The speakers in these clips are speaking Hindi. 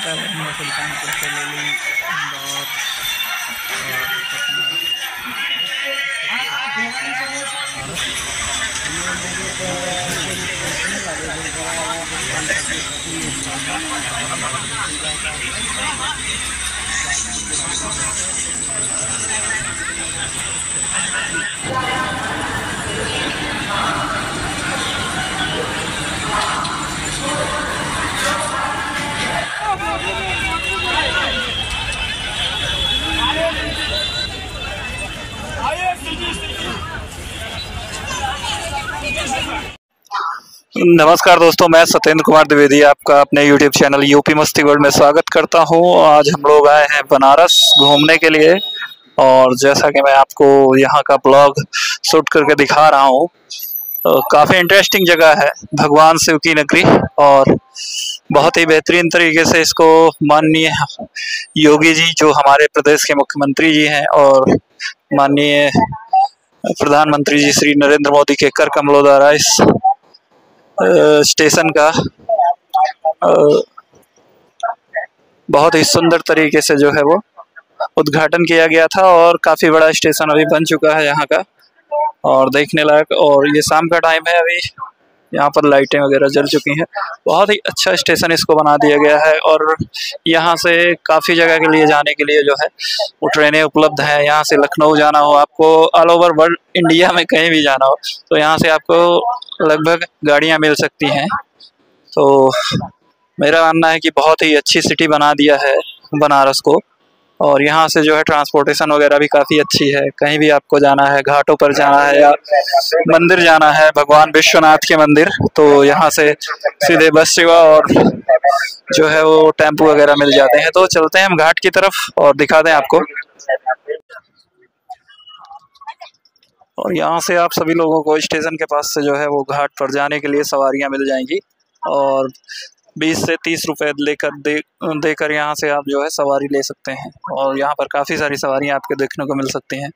पहले हमने सुल्तानपुर से ले ली इंदौर और नमस्कार दोस्तों, मैं सत्येंद्र कुमार द्विवेदी आपका अपने YouTube चैनल यूपी मस्ती वर्ल्ड में स्वागत करता हूं। आज हम लोग आए हैं बनारस घूमने के लिए और जैसा कि मैं आपको यहां का ब्लॉग शूट करके दिखा रहा हूं, काफ़ी इंटरेस्टिंग जगह है, भगवान शिव की नगरी। और बहुत ही बेहतरीन तरीके से इसको माननीय योगी जी, जो हमारे प्रदेश के मुख्यमंत्री जी हैं, और माननीय प्रधानमंत्री जी श्री नरेंद्र मोदी के कर कमलों द्वारा इस स्टेशन का बहुत ही सुंदर तरीके से जो है वो उद्घाटन किया गया था और काफ़ी बड़ा स्टेशन अभी बन चुका है यहाँ का और देखने लायक। और ये शाम का टाइम है, अभी यहाँ पर लाइटें वगैरह जल चुकी हैं। बहुत ही अच्छा स्टेशन इसको बना दिया गया है और यहाँ से काफ़ी जगह के लिए जाने के लिए जो है वो ट्रेनें उपलब्ध हैं। यहाँ से लखनऊ जाना हो आपको, ऑल ओवर वर्ल्ड इंडिया में कहीं भी जाना हो तो यहाँ से आपको लगभग गाड़ियाँ मिल सकती हैं। तो मेरा मानना है कि बहुत ही अच्छी सिटी बना दिया है बनारस को और यहाँ से जो है ट्रांसपोर्टेशन वगैरह भी काफ़ी अच्छी है। कहीं भी आपको जाना है, घाटों पर जाना है या मंदिर जाना है भगवान विश्वनाथ के मंदिर, तो यहाँ से सीधे बस सेवा और जो है वो टेम्पो वगैरह मिल जाते हैं। तो चलते हैं हम घाट की तरफ और दिखाते हैं आपको। और यहाँ से आप सभी लोगों को स्टेशन के पास से जो है वो घाट पर जाने के लिए सवारियाँ मिल जाएंगी और 20 से 30 रुपए देकर यहाँ से आप जो है सवारी ले सकते हैं। और यहाँ पर काफ़ी सारी सवारियाँ आपको देखने को मिल सकती हैं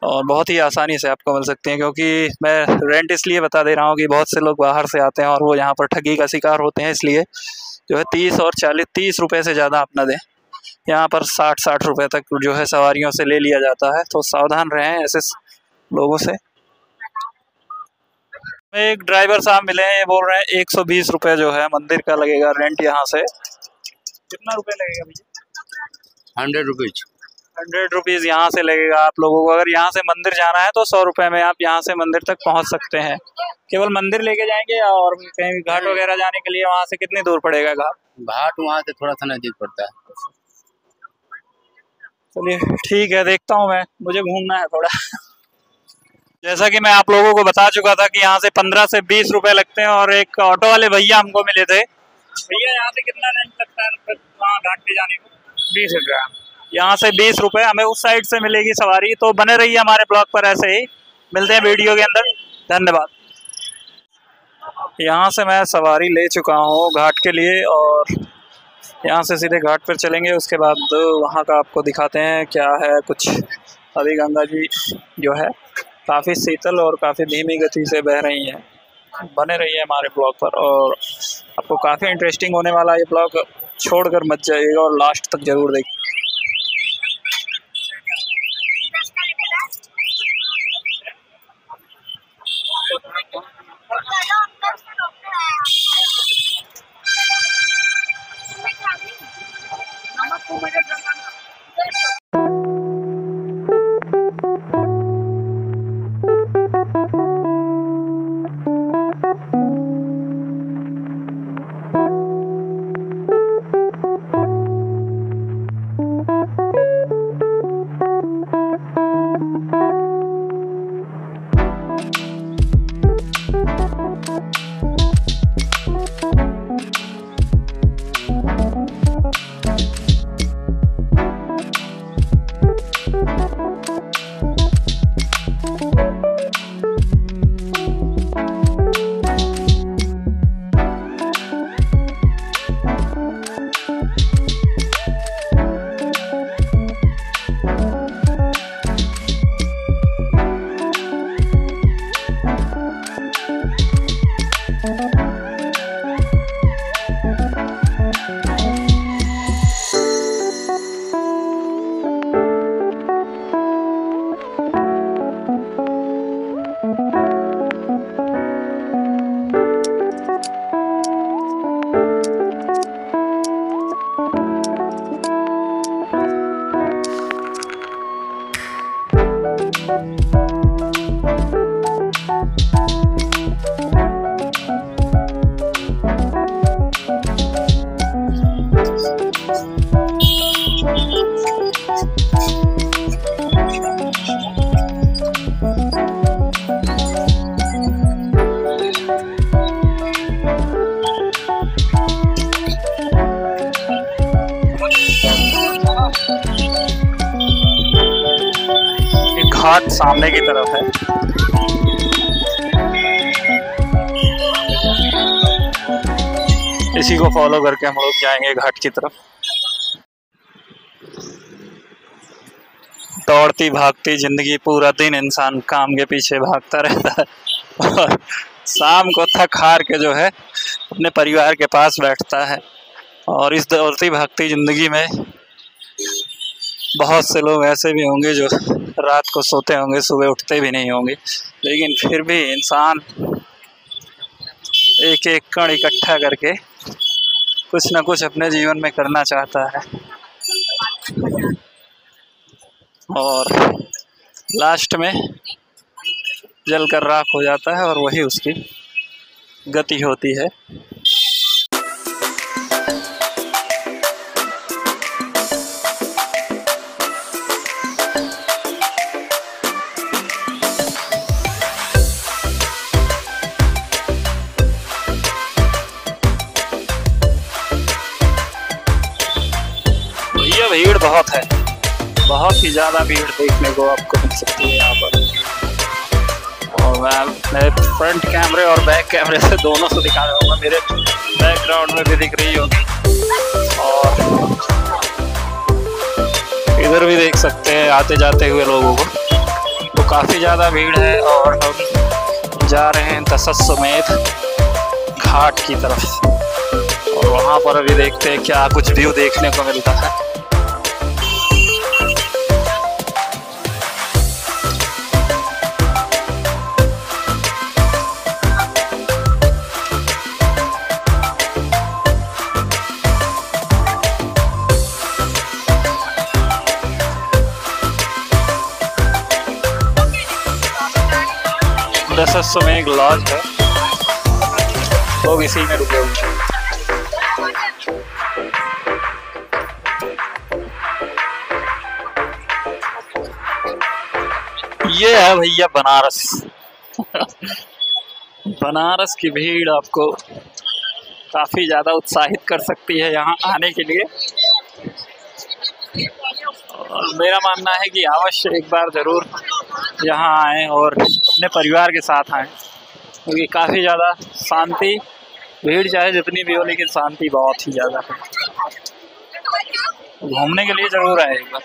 और बहुत ही आसानी से आपको मिल सकती हैं, क्योंकि मैं रेंट इसलिए बता दे रहा हूँ कि बहुत से लोग बाहर से आते हैं और वो यहाँ पर ठगी का शिकार होते हैं। इसलिए जो है 30 और 40-30 रुपये से ज़्यादा आप ना दें। यहाँ पर 60-60 रुपये तक जो है सवारियों से ले लिया जाता है, तो सावधान रहें ऐसे लोगों से। एक ड्राइवर साहब मिले हैं, ये बोल रहे हैं 120 रुपये जो है मंदिर का लगेगा रेंट। यहाँ से कितना रुपये लगेगा भैया? 100 रुपीज। 100 रुपीज़ यहाँ से लगेगा आप लोगों को। अगर यहाँ से मंदिर जाना है तो 100 रुपये में आप यहाँ से मंदिर तक पहुँच सकते हैं। केवल मंदिर लेके जाएंगे और कहीं घाट वगैरह जाने के लिए वहाँ से कितनी दूर पड़ेगा घाट? घाट वहाँ से थोड़ा सा नजदीक पड़ता है। चलिए ठीक है, देखता हूँ मैं, मुझे घूमना है थोड़ा। जैसा कि मैं आप लोगों को बता चुका था कि यहाँ से 15 से 20 रुपए लगते हैं और एक ऑटो वाले भैया हमको मिले थे। भैया यहाँ से कितना रेंट लगता है वहाँ घाट पे जाने को? 20 रुपया। यहाँ से 20 रुपये हमें उस साइड से मिलेगी सवारी। तो बने रहिए हमारे ब्लॉग पर, ऐसे ही मिलते हैं वीडियो के अंदर। धन्यवाद। यहाँ से मैं सवारी ले चुका हूँ घाट के लिए और यहाँ से सीधे घाट पर चलेंगे। उसके बाद वहाँ का आपको दिखाते हैं क्या है कुछ। अभी गंगा जी जो है काफ़ी शीतल और काफ़ी धीमी गति से बह रही हैं। बने रहिए हमारे ब्लॉग पर और आपको काफ़ी इंटरेस्टिंग होने वाला ये ब्लॉग, छोड़कर मत जाइएगा और लास्ट तक ज़रूर देखिए। घाट सामने की तरफ है। इसी को फॉलो करके हम लोग जाएंगे घाट की तरफ। दौड़ती भागती जिंदगी, पूरा दिन इंसान काम के पीछे भागता रहता है और शाम को थक हार के जो है अपने परिवार के पास बैठता है। और इस दौड़ती भागती जिंदगी में बहुत से लोग ऐसे भी होंगे जो रात को सोते होंगे, सुबह उठते भी नहीं होंगे, लेकिन फिर भी इंसान एक एक कण इकट्ठा करके कुछ ना कुछ अपने जीवन में करना चाहता है और लास्ट में जलकर राख हो जाता है और वही उसकी गति होती है। भैया भीड़ बहुत है, बहुत ही ज़्यादा भीड़ देखने को आपको मिल सकती है यहाँ पर। और मैं फ्रंट कैमरे और बैक कैमरे से दोनों से दिखा रहा हूँ, मेरे बैकग्राउंड में भी दिख रही होगी और इधर भी देख सकते हैं आते जाते हुए लोगों को। तो काफ़ी ज़्यादा भीड़ है और हम जा रहे हैं दशाश्वमेध घाट की तरफ और वहाँ पर अभी देखते हैं क्या कुछ व्यू देखने को मिलता है। दशाश्वमेध लॉज है, लोग इसी में रुके हुए हैं। ये है भैया बनारस बनारस की भीड़ आपको काफी ज्यादा उत्साहित कर सकती है यहाँ आने के लिए और मेरा मानना है कि अवश्य एक बार जरूर यहाँ आएँ और अपने परिवार के साथ आएँ, क्योंकि काफ़ी ज़्यादा शांति, भीड़ चाहे जितनी भी हो लेकिन शांति बहुत ही ज़्यादा है। घूमने के लिए ज़रूर आए एक बार।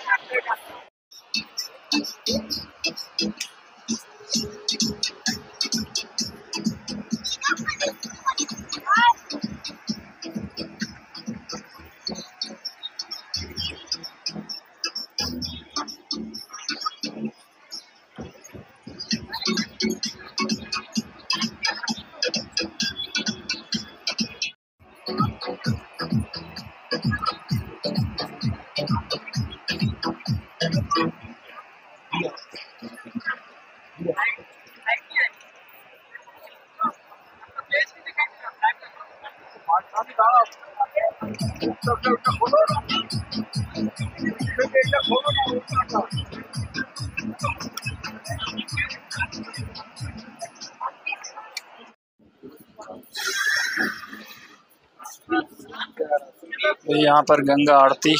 तो यहाँ पर गंगा आरती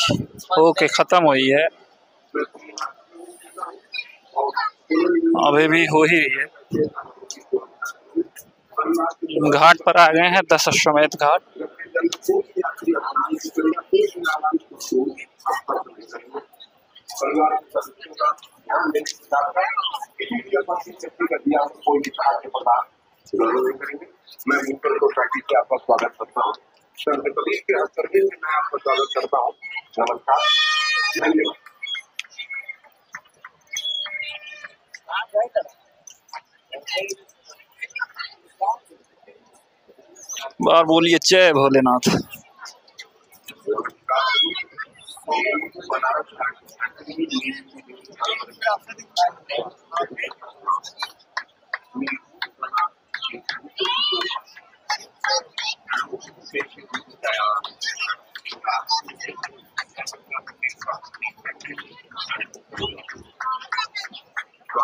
हो के ख़त्म हुई है, अभी भी हो ही रही है। घाट पर आ गए हैं, दशाश्वमेध घाट। मैं मुंबई सोसाइटी से आपका स्वागत करता हूँ। संत प्रदेश के हर सर्वे में मैं आपका स्वागत करता हूँ। नमस्कार, धन्यवाद। बार बोलिए जय भोलेनाथ।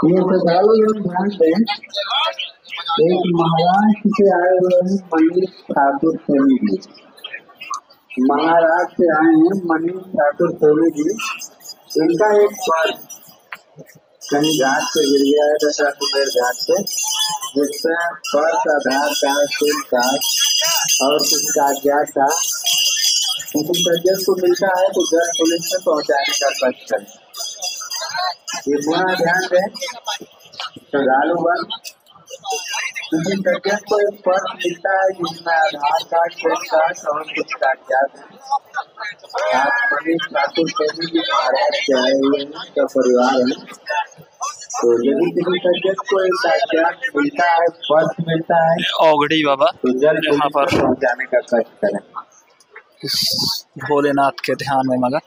ये श्रद्धालु लोग ध्यान दें, एक महाराष्ट्र से आए हुए हैं मनीष ठाकुर सोनी जी। महाराष्ट्र से आए हैं मनीष ठाकुर सोनी जी। इनका एक सवाल, कहीं घाट पे गिर गया है दशरथ कुबेर घाट पे, जिससे पर्स, आधार कार्ड, सिम कार्ड और कुछ कागजात था किसी सज्जन को मिलता है तो जल्द पुलिस में पहुंचाने का कष्ट करें। ये पूरा ध्यान दें श्रद्धालु वर्ग, किसी सज्जन को एक पर्स मिलता है जिसमें आधार कार्ड, पैन कार्ड और कुछ कागजात हैं। आप मनीष ठाकुर सैनी जी महाराज से आए हुए हैं, का परिवार है, तो यदि किसी सज्जन को एक कागजात मिलता है, पर्स मिलता है, औगड़ी बाबा तो जल्द यहाँ पर पुलिस में पहुंचाने का कष्ट करें। इस भोलेनाथ के ध्यान में मगन।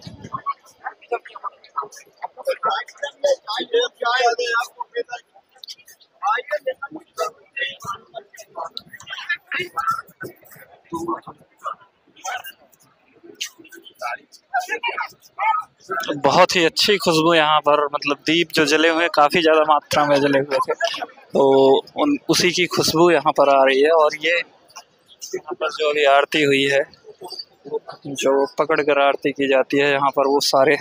बहुत ही अच्छी खुशबू यहाँ पर, मतलब दीप जो जले हुए काफ़ी ज़्यादा मात्रा में जले हुए थे, तो उसी की खुशबू यहाँ पर आ रही है। और ये यहाँ पर जो अभी आरती हुई है, जो पकड़ कर आरती की जाती है, यहाँ पर वो सारे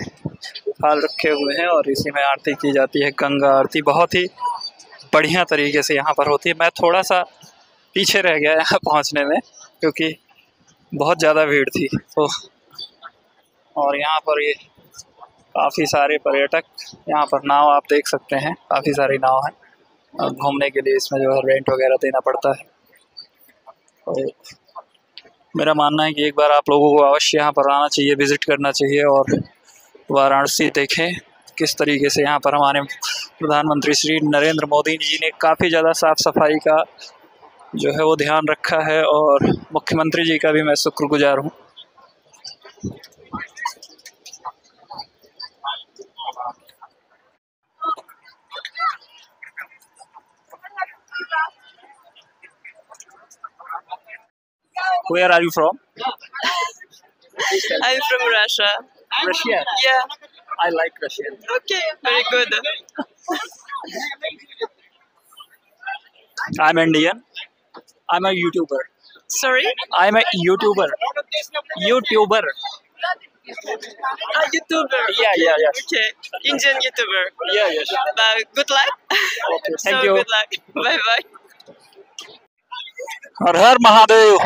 थाल रखे हुए हैं और इसी में आरती की जाती है। गंगा आरती बहुत ही बढ़िया तरीके से यहाँ पर होती है। मैं थोड़ा सा पीछे रह गया यहाँ पहुँचने में क्योंकि बहुत ज़्यादा भीड़ थी। तो और यहाँ पर ये काफ़ी सारे पर्यटक, यहाँ पर नाव आप देख सकते हैं, काफ़ी सारी नाव हैं घूमने के लिए। इसमें जो है रेंट वगैरह देना पड़ता है। तो मेरा मानना है कि एक बार आप लोगों को अवश्य यहाँ पर आना चाहिए, विज़िट करना चाहिए और वाराणसी देखें किस तरीके से यहाँ पर हमारे प्रधानमंत्री श्री नरेंद्र मोदी जी ने काफ़ी ज़्यादा साफ़ सफाई का जो है वो ध्यान रखा है और मुख्यमंत्री जी का भी मैं शुक्रगुजार हूँ। Where are you from? I'm from Russia. Russia. Yeah. I like Russia. Okay. Very good. I'm Indian. I'm a YouTuber. Sorry? I'm a YouTuber. YouTuber. YouTuber. Yeah. Okay. Indian YouTuber. Yeah. But good luck. Okay. So Thank you. good luck. Bye bye. Her her Mahadev.